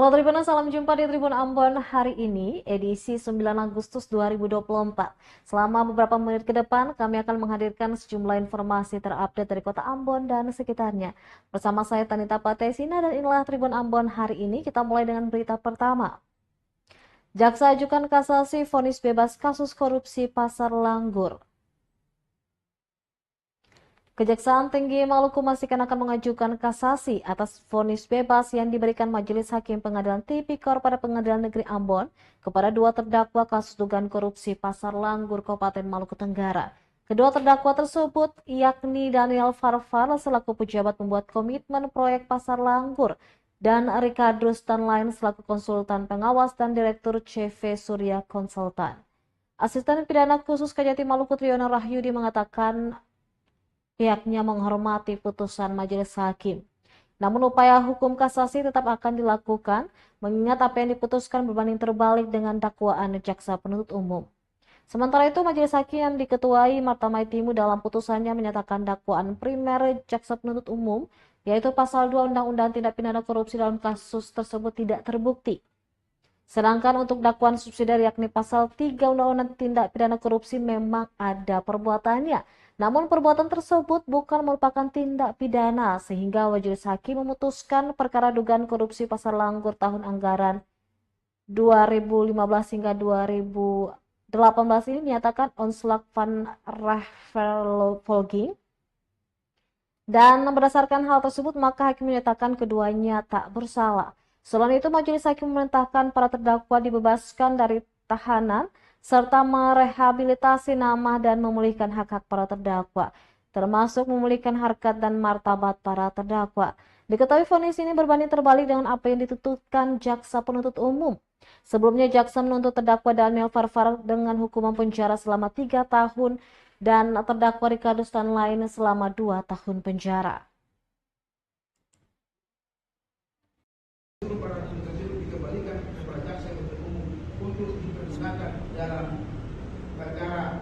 Halo Tribuners, salam jumpa di Tribun Ambon hari ini, edisi 9 Agustus 2024. Selama beberapa menit ke depan, kami akan menghadirkan sejumlah informasi terupdate dari kota Ambon dan sekitarnya. Bersama saya Tanita Patesina dan inilah Tribun Ambon hari ini. Kita mulai dengan berita pertama. Jaksa ajukan kasasi vonis bebas kasus korupsi Pasar Langgur. Kejaksaan Tinggi Maluku memastikan akan mengajukan kasasi atas vonis bebas yang diberikan Majelis Hakim Pengadilan Tipikor pada Pengadilan Negeri Ambon kepada dua terdakwa kasus dugaan korupsi Pasar Langgur Kabupaten Maluku Tenggara. Kedua terdakwa tersebut yakni Daniel Farfar selaku pejabat pembuat komitmen proyek Pasar Langgur dan Ricardo Stanlain selaku konsultan pengawas dan direktur CV Surya Konsultan. Asisten Pidana Khusus Kejati Maluku Triyono Rahyudi mengatakan pihaknya menghormati putusan majelis hakim. Namun upaya hukum kasasi tetap akan dilakukan, mengingat apa yang diputuskan berbanding terbalik dengan dakwaan jaksa penuntut umum. Sementara itu, majelis hakim yang diketuai Marta Maitimu dalam putusannya menyatakan dakwaan primer jaksa penuntut umum, yaitu pasal 2 Undang-Undang Tindak Pidana Korupsi dalam kasus tersebut tidak terbukti. Sedangkan untuk dakwaan subsidiar yakni pasal 3 Undang-Undang Tindak Pidana Korupsi memang ada perbuatannya. Namun perbuatan tersebut bukan merupakan tindak pidana sehingga majelis hakim memutuskan perkara dugaan korupsi Pasar Langgur tahun anggaran 2015 hingga 2018 ini dinyatakan Onslaught van Rafelvolging. Dan berdasarkan hal tersebut maka hakim menyatakan keduanya tak bersalah. Selain itu, majelis hakim memerintahkan para terdakwa dibebaskan dari tahanan serta merehabilitasi nama dan memulihkan hak-hak para terdakwa, termasuk memulihkan harkat dan martabat para terdakwa. Diketahui vonis ini berbanding terbalik dengan apa yang dituntutkan jaksa penuntut umum. Sebelumnya jaksa menuntut terdakwa Daniel Farfar dengan hukuman penjara selama 3 tahun dan terdakwa Ricardo Stanlain selama 2 tahun penjara. Dikembalikan kepada jaksa penuntut umum untuk dipergunakan dalam perkara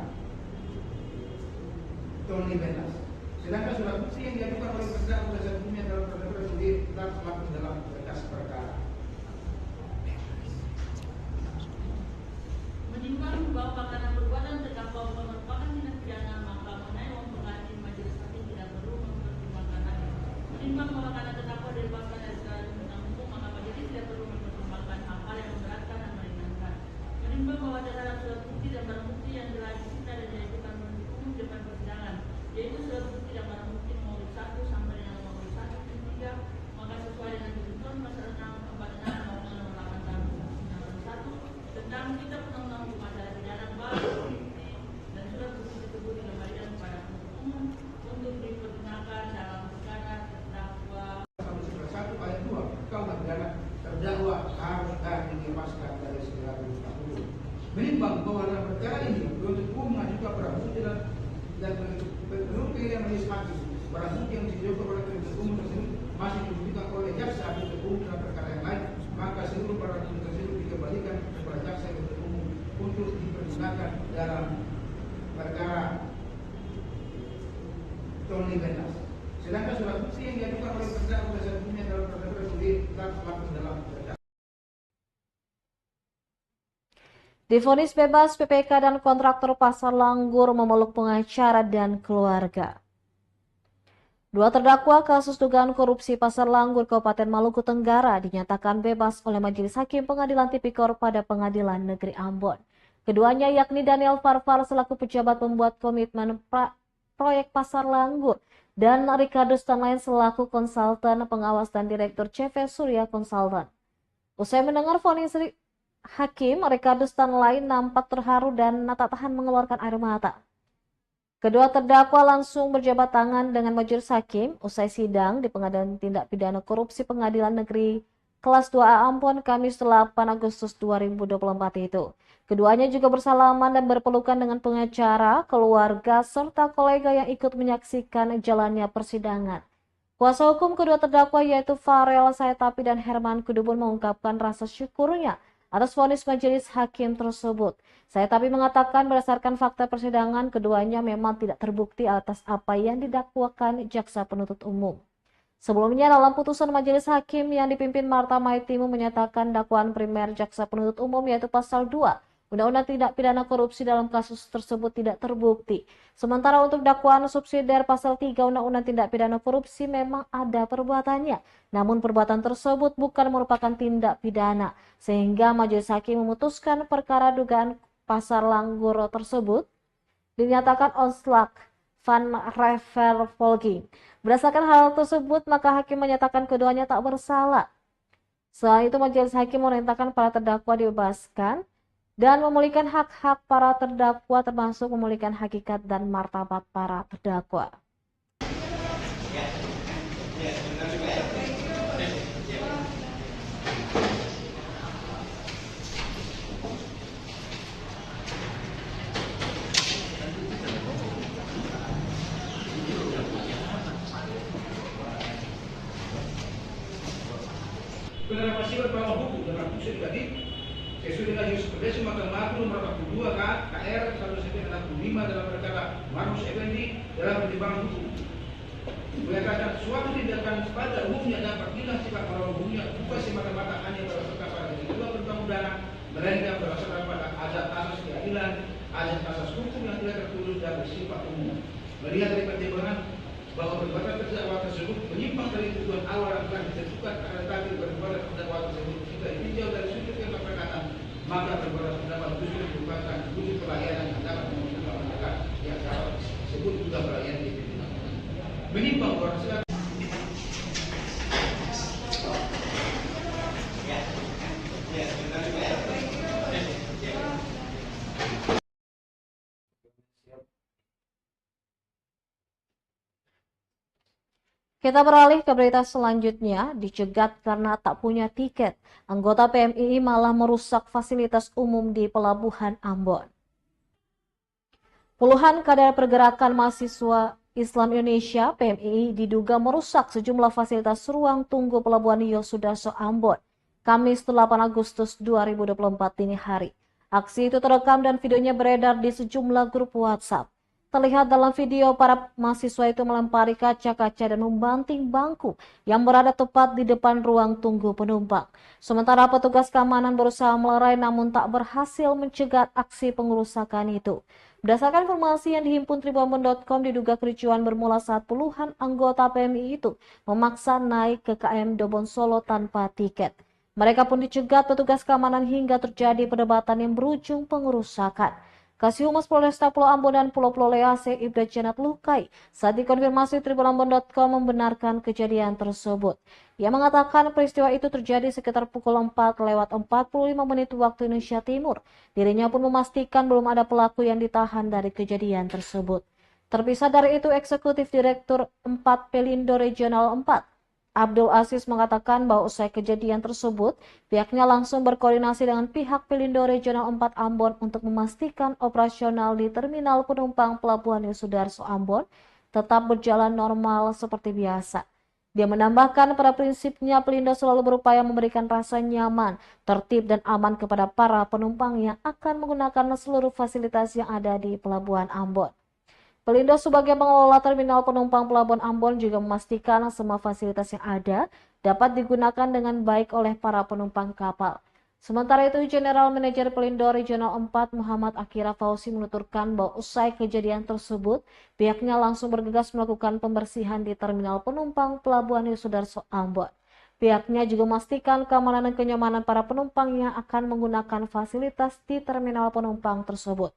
Tony Benas. Sedangkan surat bukti yang diajukan oleh terdakwa penasihat hukumnya dalam perkara sendiri tetap berlaku dalam berkas perkara. Menimbang bahwa karena perbuatan terdakwa merupakan tindak pidana maka mengenai pengadilan majelis hakim tidak perlu mempertimbangkan lagi. Menimbang bahwa karena terdakwa dibebaskan dari segala tuntutan hukum maka majelis tidak perlu mempertimbangkan hal-hal yang memberatkan dan meringankan. Menimbang bahwa terhadap surat bukti dan barang bukti yang telah disita dan diajukan penuntut umum di depan persidangan, yaitu surat bukti dan barang bukti nomor 1 sampai dengan nomor 1 dan 3, maka sesuai dengan ketentuan pasal 6, 46 maupun nomor 8 tahun 1991 tentang kitab undang-undang hukum acara pidana barang bukti dan surat bukti tersebut dikembalikan kepada penuntut umum untuk dipergunakan dalam perkara terdakwa. Pasal 1 ayat 2 KUH pidana terdakwa harus dilepaskan dari segala tuntutan hukum. Menimbang bahwa dalam perkara ini penuntut umum mengajukan barang bukti dan penuntut yang majelis hakim, barang bukti yang diajukan oleh penuntut umum tersebut masih dibuktikan oleh jaksa penuntut umum dalam perkara yang lain, maka seluruh barang bukti tersebut dikembalikan kepada jaksa penuntut umum untuk dipergunakan dalam perkara Tony Benas. Sedangkan surat bukti yang diajukan oleh terdakwa penasihat hukumnya dalam perkara sendiri tetap berlaku dalam berkas. Divonis bebas PPK dan kontraktor Pasar Langgur memeluk pengacara dan keluarga. Dua terdakwa kasus dugaan korupsi Pasar Langgur Kabupaten Maluku Tenggara dinyatakan bebas oleh Majelis Hakim Pengadilan Tipikor pada Pengadilan Negeri Ambon. Keduanya yakni Daniel Farfar selaku pejabat pembuat komitmen proyek Pasar Langgur dan Ricardo Stanlain selaku konsultan pengawas dan direktur CV Surya Konsultan. Usai mendengar vonis hakim, Ricardo Stanlain nampak terharu dan tak tahan mengeluarkan air mata. Kedua terdakwa langsung berjabat tangan dengan majelis hakim usai sidang di Pengadilan Tindak Pidana Korupsi Pengadilan Negeri Kelas 2A Ambon Kamis 8 Agustus 2024 itu. Keduanya juga bersalaman dan berpelukan dengan pengacara, keluarga, serta kolega yang ikut menyaksikan jalannya persidangan. Kuasa hukum kedua terdakwa yaitu Farel Saetapi dan Herman Kudubun mengungkapkan rasa syukurnya atas vonis majelis hakim tersebut. Saetapi mengatakan berdasarkan fakta persidangan keduanya memang tidak terbukti atas apa yang didakwakan jaksa penuntut umum. Sebelumnya dalam putusan majelis hakim yang dipimpin Marta Maitimu menyatakan dakwaan primer jaksa penuntut umum yaitu pasal 2 Undang-Undang Tindak Pidana Korupsi dalam kasus tersebut tidak terbukti. Sementara untuk dakwaan subsidiar pasal 3 Undang-Undang Tindak Pidana Korupsi memang ada perbuatannya. Namun perbuatan tersebut bukan merupakan tindak pidana. Sehingga majelis hakim memutuskan perkara dugaan pasar langgur tersebut dinyatakan onslaught van Revervolging. Berdasarkan hal tersebut, maka hakim menyatakan keduanya tak bersalah. Selain itu, majelis hakim memerintahkan para terdakwa dibebaskan dan memulihkan hak-hak para terdakwa termasuk memulihkan hakikat dan martabat para terdakwa. Penerapan bahwa hukum dalam putusan tadi sesuai dengan jurisprudensi Mahkamah Agung nomor 42 KR 1965 dalam perkara Marus Effendi dalam pertimbangan hukum menyatakan suatu tindakan pada umumnya dapat hilang sifat moral hukumnya bukan semata-mata hanya berdasarkan pada ketentuan perundang-undangan melainkan berdasarkan pada azas-azas keadilan, azas-azas hukum yang tidak tertulis dan bersifat umum. Melihat dari pertimbangan bahwa perbuatan terdakwa tersebut menyimpang dari tujuan awal yang telah ditentukan karena tadi perbuatan terdakwa tersebut jika ditinjau dari sudut yang perkataan maka perbuatan terdakwa tersebut merupakan wujud pelayanan yang dapat menguntungkan masyarakat yang dapat disebut juga pelayanan di menyimpang orang sekarang. Kita beralih ke berita selanjutnya, dicegat karena tak punya tiket. Anggota PMII malah merusak fasilitas umum di Pelabuhan Ambon. Puluhan kader pergerakan mahasiswa Islam Indonesia PMII diduga merusak sejumlah fasilitas ruang tunggu Pelabuhan Yosudarso Ambon, Kamis 8 Agustus 2024 dini hari. Aksi itu terekam dan videonya beredar di sejumlah grup WhatsApp. Terlihat dalam video para mahasiswa itu melempari kaca-kaca dan membanting bangku yang berada tepat di depan ruang tunggu penumpang. Sementara petugas keamanan berusaha melerai namun tak berhasil mencegat aksi pengerusakan itu. Berdasarkan informasi yang dihimpun tribunbon.com, diduga kericuan bermula saat puluhan anggota PMI itu memaksa naik ke KM Dobon Solo tanpa tiket. Mereka pun dicegat petugas keamanan hingga terjadi perdebatan yang berujung pengerusakan. Kasihumas Polresta Pulau Ambon dan Pulau Lease Ibda Janat lukai saat dikonfirmasi tribunbon.com membenarkan kejadian tersebut. Ia mengatakan peristiwa itu terjadi sekitar pukul 4:45 waktu Indonesia Timur. Dirinya pun memastikan belum ada pelaku yang ditahan dari kejadian tersebut. Terpisah dari itu, Eksekutif Direktur 4 Pelindo Regional 4 Abdul Aziz mengatakan bahwa usai kejadian tersebut, pihaknya langsung berkoordinasi dengan pihak Pelindo Regional 4 Ambon untuk memastikan operasional di Terminal Penumpang Pelabuhan Yosudarso Ambon tetap berjalan normal seperti biasa. Dia menambahkan pada prinsipnya Pelindo selalu berupaya memberikan rasa nyaman, tertib dan aman kepada para penumpang yang akan menggunakan seluruh fasilitas yang ada di Pelabuhan Ambon. Pelindo sebagai pengelola terminal penumpang Pelabuhan Ambon juga memastikan semua fasilitas yang ada dapat digunakan dengan baik oleh para penumpang kapal. Sementara itu, General Manager Pelindo Regional 4 Muhammad Akira Fauzi menuturkan bahwa usai kejadian tersebut, pihaknya langsung bergegas melakukan pembersihan di terminal penumpang Pelabuhan Yosudarso Ambon. Pihaknya juga memastikan keamanan dan kenyamanan para penumpang yang akan menggunakan fasilitas di terminal penumpang tersebut.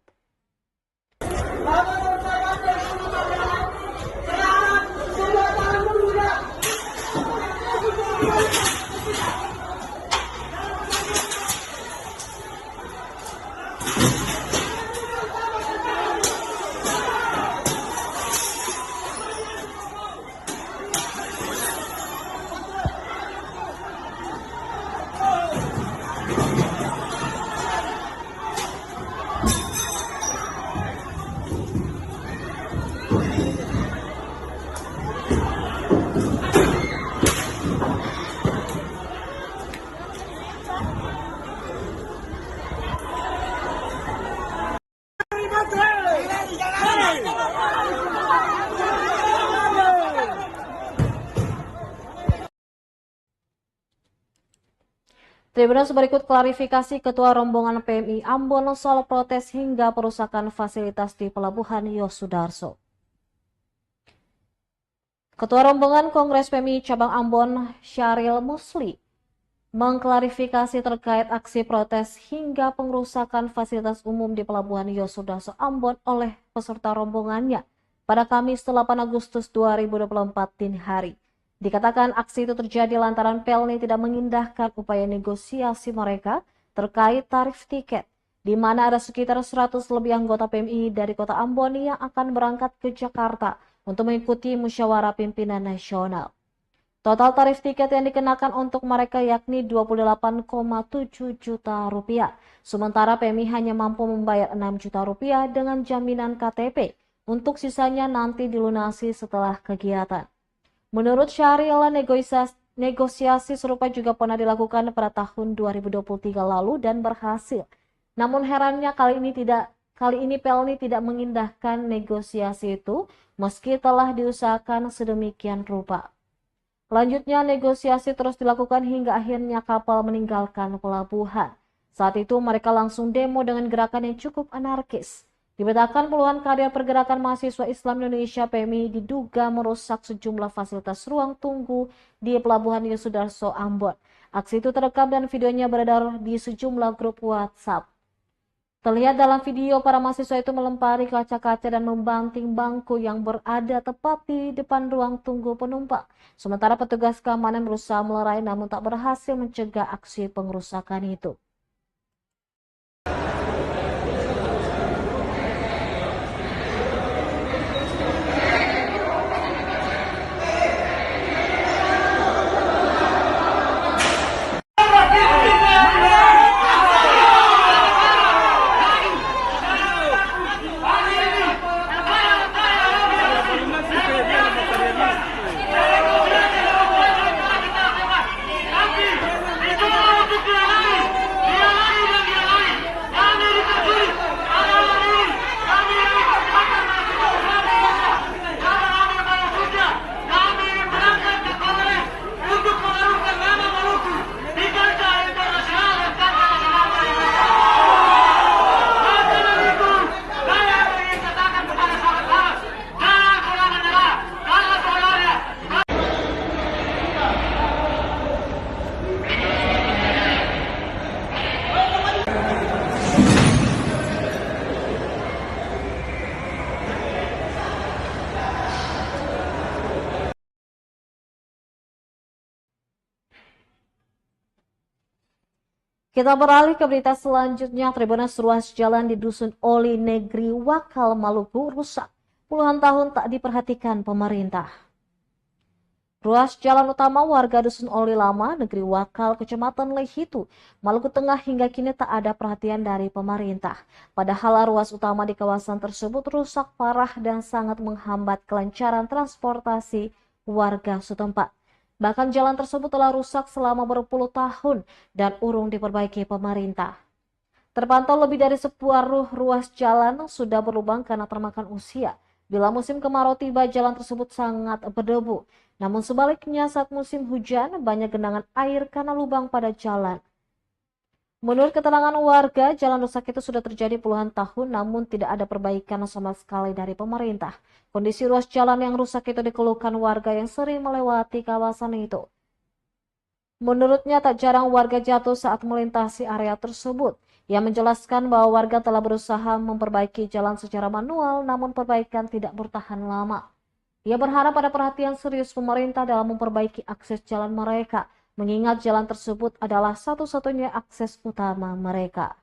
Tribunnews berikut klarifikasi Ketua Rombongan PMI Ambon soal protes hingga perusakan fasilitas di Pelabuhan Yosudarso. Ketua Rombongan Kongres PMI Cabang Ambon, Syahril Musli, mengklarifikasi terkait aksi protes hingga pengerusakan fasilitas umum di Pelabuhan Yosudarso Ambon oleh peserta rombongannya pada Kamis 8 Agustus 2024 dini hari. Dikatakan aksi itu terjadi lantaran Pelni tidak mengindahkan upaya negosiasi mereka terkait tarif tiket, di mana ada sekitar 100 lebih anggota PMI dari kota Ambon yang akan berangkat ke Jakarta untuk mengikuti musyawarah pimpinan nasional. Total tarif tiket yang dikenakan untuk mereka yakni Rp28,7 juta, sementara PMI hanya mampu membayar Rp6 juta dengan jaminan KTP, untuk sisanya nanti dilunasi setelah kegiatan. Menurut Syahril, negosiasi serupa juga pernah dilakukan pada tahun 2023 lalu dan berhasil. Namun herannya kali ini Pelni tidak mengindahkan negosiasi itu meski telah diusahakan sedemikian rupa. Selanjutnya negosiasi terus dilakukan hingga akhirnya kapal meninggalkan pelabuhan. Saat itu mereka langsung demo dengan gerakan yang cukup anarkis. Diberitakan puluhan kader pergerakan mahasiswa Islam Indonesia PMI diduga merusak sejumlah fasilitas ruang tunggu di Pelabuhan Yosudarso Ambon. Aksi itu terekam dan videonya beredar di sejumlah grup WhatsApp. Terlihat dalam video para mahasiswa itu melempari kaca-kaca dan membanting bangku yang berada tepat di depan ruang tunggu penumpang. Sementara petugas keamanan berusaha melerai namun tak berhasil mencegah aksi pengerusakan itu. Kita beralih ke berita selanjutnya. Tribunnews, ruas jalan di Dusun Oli Negeri Wakal, Maluku rusak. Puluhan tahun tak diperhatikan pemerintah. Ruas jalan utama warga Dusun Oli Lama, Negeri Wakal, Kecamatan Lehitu, Maluku Tengah hingga kini tak ada perhatian dari pemerintah. Padahal ruas utama di kawasan tersebut rusak parah dan sangat menghambat kelancaran transportasi warga setempat. Bahkan jalan tersebut telah rusak selama berpuluh tahun dan urung diperbaiki pemerintah. Terpantau lebih dari separuh ruas jalan sudah berlubang karena termakan usia. Bila musim kemarau tiba, jalan tersebut sangat berdebu. Namun sebaliknya saat musim hujan, banyak genangan air karena lubang pada jalan. Menurut keterangan warga, jalan rusak itu sudah terjadi puluhan tahun namun tidak ada perbaikan sama sekali dari pemerintah. Kondisi ruas jalan yang rusak itu dikeluhkan warga yang sering melewati kawasan itu. Menurutnya tak jarang warga jatuh saat melintasi area tersebut. Ia menjelaskan bahwa warga telah berusaha memperbaiki jalan secara manual namun perbaikan tidak bertahan lama. Ia berharap ada perhatian serius pemerintah dalam memperbaiki akses jalan mereka, mengingat jalan tersebut adalah satu-satunya akses utama mereka.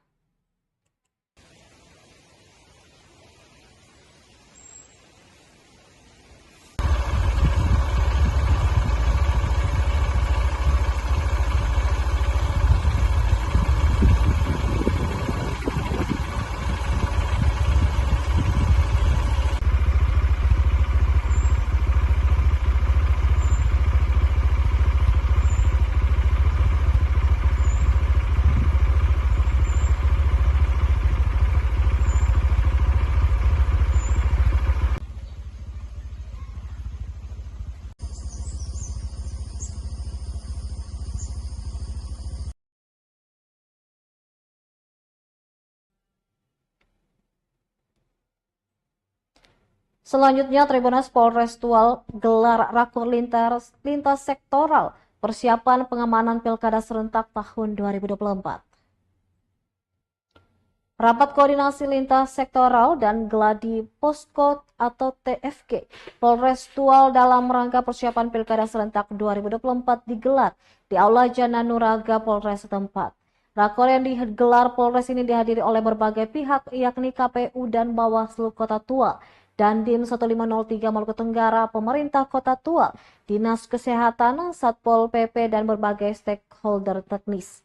Selanjutnya, Tribunnews Polres Tual gelar rakur lintas sektoral persiapan pengamanan Pilkada serentak tahun 2024. Rapat koordinasi lintas sektoral dan geladi Posko atau TFG Polres Tual dalam rangka persiapan Pilkada serentak 2024 digelar di Aula Jana Nuraga Polres setempat. Rakor yang digelar Polres ini dihadiri oleh berbagai pihak yakni KPU dan Bawaslu Kota Tual, Dandim 1503 Maluku Tenggara, pemerintah Kota Tual, Dinas Kesehatan, Satpol PP, dan berbagai stakeholder teknis.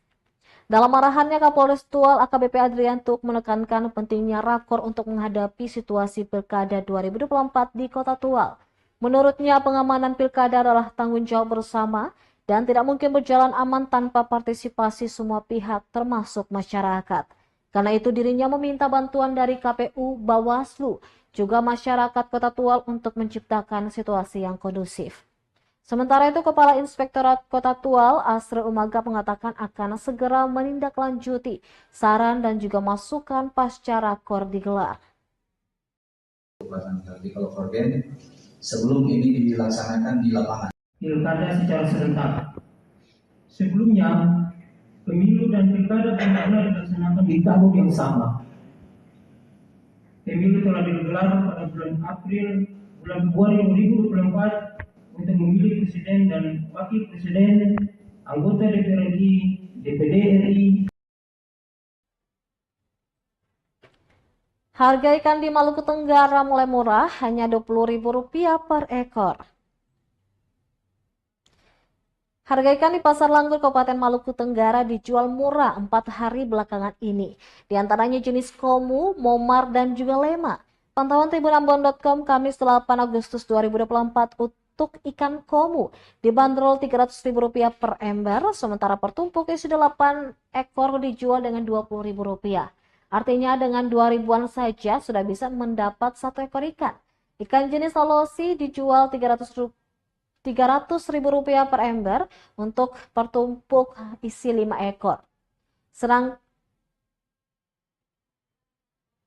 Dalam arahannya, Kapolres Tual AKBP Adriantuk menekankan pentingnya rakor untuk menghadapi situasi Pilkada 2024 di Kota Tual. Menurutnya, pengamanan Pilkada adalah tanggung jawab bersama dan tidak mungkin berjalan aman tanpa partisipasi semua pihak termasuk masyarakat. Karena itu dirinya meminta bantuan dari KPU, Bawaslu, juga masyarakat Kota Tual untuk menciptakan situasi yang kondusif. Sementara itu, Kepala Inspektorat Kota Tual, Asri Umaga, mengatakan akan segera menindaklanjuti saran dan juga masukan pasca rakor digelar. Kalau Korden sebelum ini dilaksanakan di lapangan. Pilkada secara serentak. Sebelumnya, pemilu dan pilkada pernah dilaksanakan di tahun yang sama. Pemilu telah digelar pada bulan Februari 2024 untuk memilih presiden dan wakil presiden, anggota DPR RI, DPD RI. Harga ikan di Maluku Tenggara mulai murah, hanya Rp20.000 per ekor. Harga ikan di Pasar Langgur Kabupaten Maluku Tenggara dijual murah 4 hari belakangan ini. Di antaranya jenis komu, momar, dan juga lema. Pantauan tribunambon.com Kamis 8 Agustus 2024 untuk ikan komu dibanderol Rp300.000 per ember, sementara per tumpuk isi 8 ekor dijual dengan Rp20.000. Artinya dengan 2.000-an saja sudah bisa mendapat 1 ekor ikan. Ikan jenis alosi dijual Rp300.000 per ember untuk pertumpuk isi 5 ekor.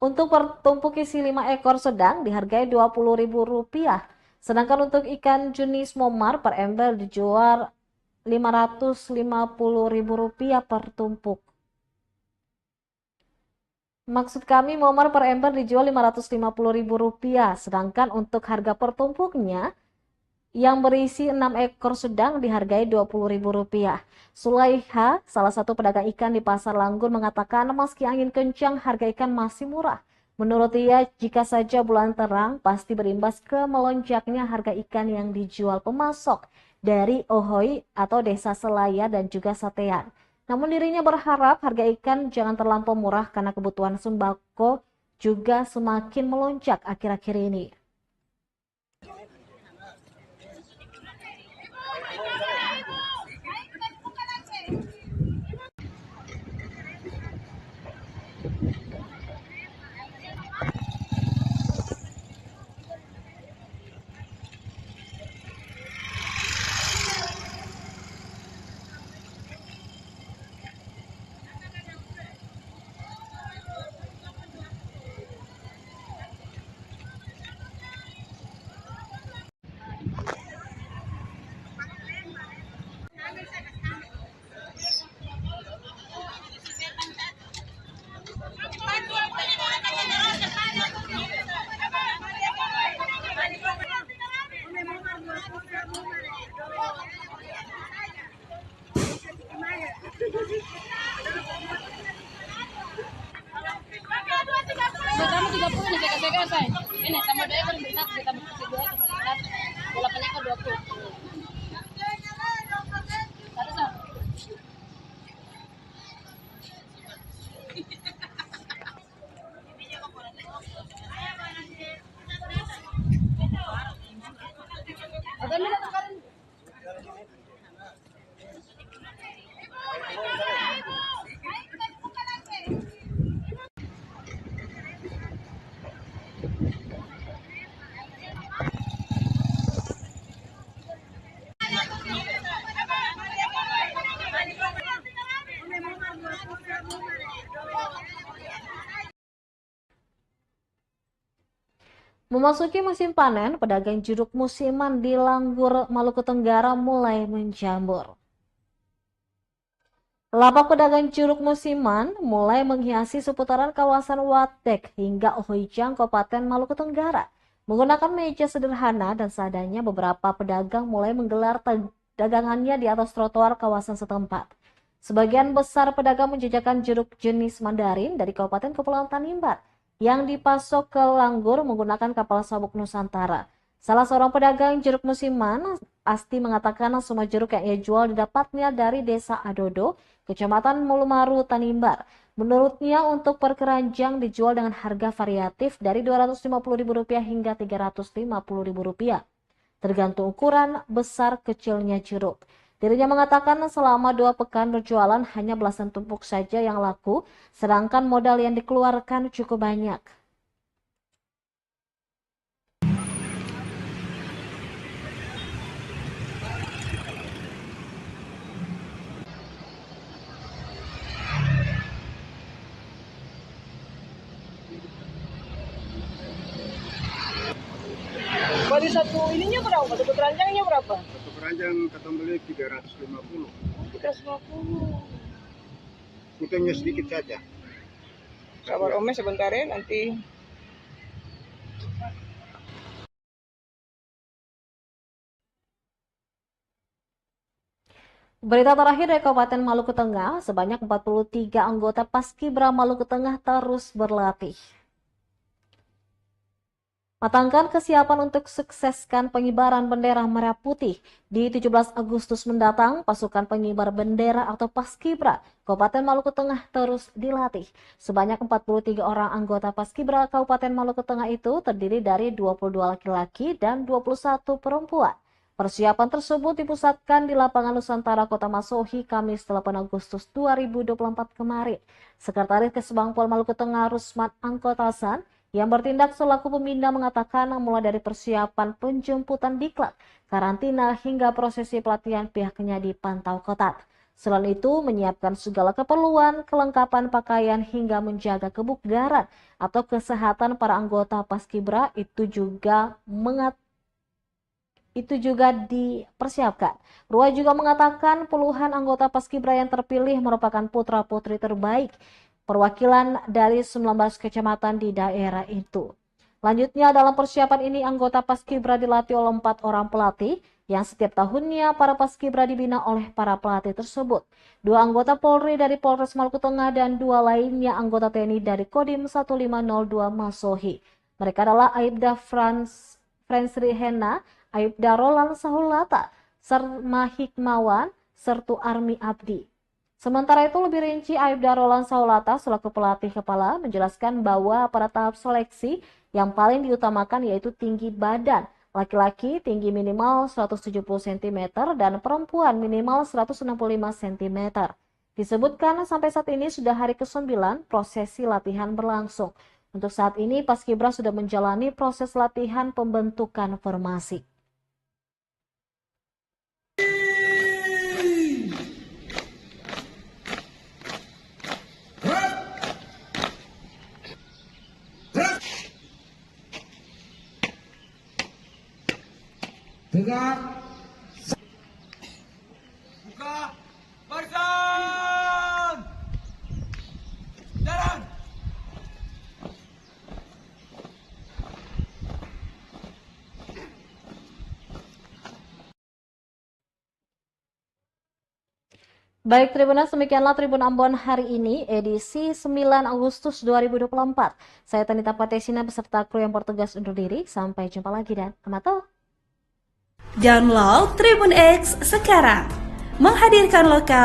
Untuk pertumpuk isi 5 ekor sedang dihargai Rp20.000. Sedangkan untuk ikan jenis momar per ember dijual Rp550.000 per tumpuk. Maksud kami momar per ember dijual Rp550.000, sedangkan untuk harga per tumpuknya yang berisi 6 ekor sedang dihargai Rp20.000. Sulaiha, salah satu pedagang ikan di Pasar Langgur, mengatakan meski angin kencang, harga ikan masih murah. Menurut ia, jika saja bulan terang, pasti berimbas ke melonjaknya harga ikan yang dijual pemasok dari Ohoi atau Desa Selaya dan juga Satean. Namun dirinya berharap harga ikan jangan terlampau murah karena kebutuhan sembako juga semakin melonjak akhir-akhir ini. Kamu 30 nih jaga-jaga apa? Ini tambah 2 ekor bisa kita bersih 2 ekor. 8 ekor 20. Satu sama. Ada mana sekarang? Memasuki musim panen, pedagang jeruk musiman di Langgur, Maluku Tenggara mulai menjamur. Lapak pedagang jeruk musiman mulai menghiasi seputaran kawasan Watek hingga Ohijang, Kabupaten Maluku Tenggara. Menggunakan meja sederhana dan seadanya, beberapa pedagang mulai menggelar dagangannya di atas trotoar kawasan setempat. Sebagian besar pedagang menjajakan jeruk jenis Mandarin dari Kabupaten Kepulauan Tanimbar yang dipasok ke Langgur menggunakan kapal sabuk Nusantara. Salah seorang pedagang jeruk musiman, Asti, mengatakan semua jeruk yang ia jual didapatnya dari Desa Adodo, Kecamatan Mulumaru, Tanimbar. Menurutnya untuk per keranjang dijual dengan harga variatif dari Rp250.000 hingga Rp350.000, tergantung ukuran besar kecilnya jeruk. Dirinya mengatakan selama 2 pekan berjualan hanya belasan tumpuk saja yang laku, sedangkan modal yang dikeluarkan cukup banyak. Baru satu ininya berapa? Satu keranjangnya berapa? Satu keranjang kita beli 350. 350. Mungkinnya sedikit saja. Sabar Ome sebentar ya, nanti. Berita terakhir dari Kabupaten Maluku Tengah, sebanyak 43 anggota Paskibra Maluku Tengah terus berlatih. Matangkan kesiapan untuk sukseskan pengibaran bendera merah putih. Di 17 Agustus mendatang, pasukan pengibar bendera atau Paskibra Kabupaten Maluku Tengah terus dilatih. Sebanyak 43 orang anggota Paskibra Kabupaten Maluku Tengah itu terdiri dari 22 laki-laki dan 21 perempuan. Persiapan tersebut dipusatkan di Lapangan Nusantara Kota Masohi Kamis 8 Agustus 2024 kemarin. Sekretaris Kesbangpol Maluku Tengah Rusman Angkotasan yang bertindak selaku pembina mengatakan mulai dari persiapan penjemputan diklat, karantina hingga prosesi pelatihan pihaknya dipantau ketat. Selain itu menyiapkan segala keperluan, kelengkapan pakaian hingga menjaga kebugaran atau kesehatan para anggota Paskibra itu juga dipersiapkan. Rua juga mengatakan puluhan anggota Paskibra yang terpilih merupakan putra-putri terbaik perwakilan dari 19 kecamatan di daerah itu. Lanjutnya dalam persiapan ini anggota Paskibra dilatih oleh 4 orang pelatih yang setiap tahunnya para Paskibra dibina oleh para pelatih tersebut. 2 anggota Polri dari Polres Maluku Tengah dan 2 lainnya anggota TNI dari Kodim 1502 Masohi. Mereka adalah Aibda Fransri Hena, Aibda Roland Sahulata, Serma Hikmawan, sertu Armi Abdi. Sementara itu lebih rinci Aibda Roland Sahulata selaku pelatih kepala menjelaskan bahwa pada tahap seleksi yang paling diutamakan yaitu tinggi badan. Laki-laki tinggi minimal 170 cm dan perempuan minimal 165 cm. Disebutkan sampai saat ini sudah hari ke-9 prosesi latihan berlangsung. Untuk saat ini Paskibra sudah menjalani proses latihan pembentukan formasi. Tegak. Buka. Barisan. Jalan. Baik Tribunas, demikianlah Tribun Ambon hari ini, edisi 9 Agustus 2024. Saya Tanita Patesina beserta kru yang bertugas undur diri. Sampai jumpa lagi dan amato. Download Tribun X sekarang, menghadirkan lokal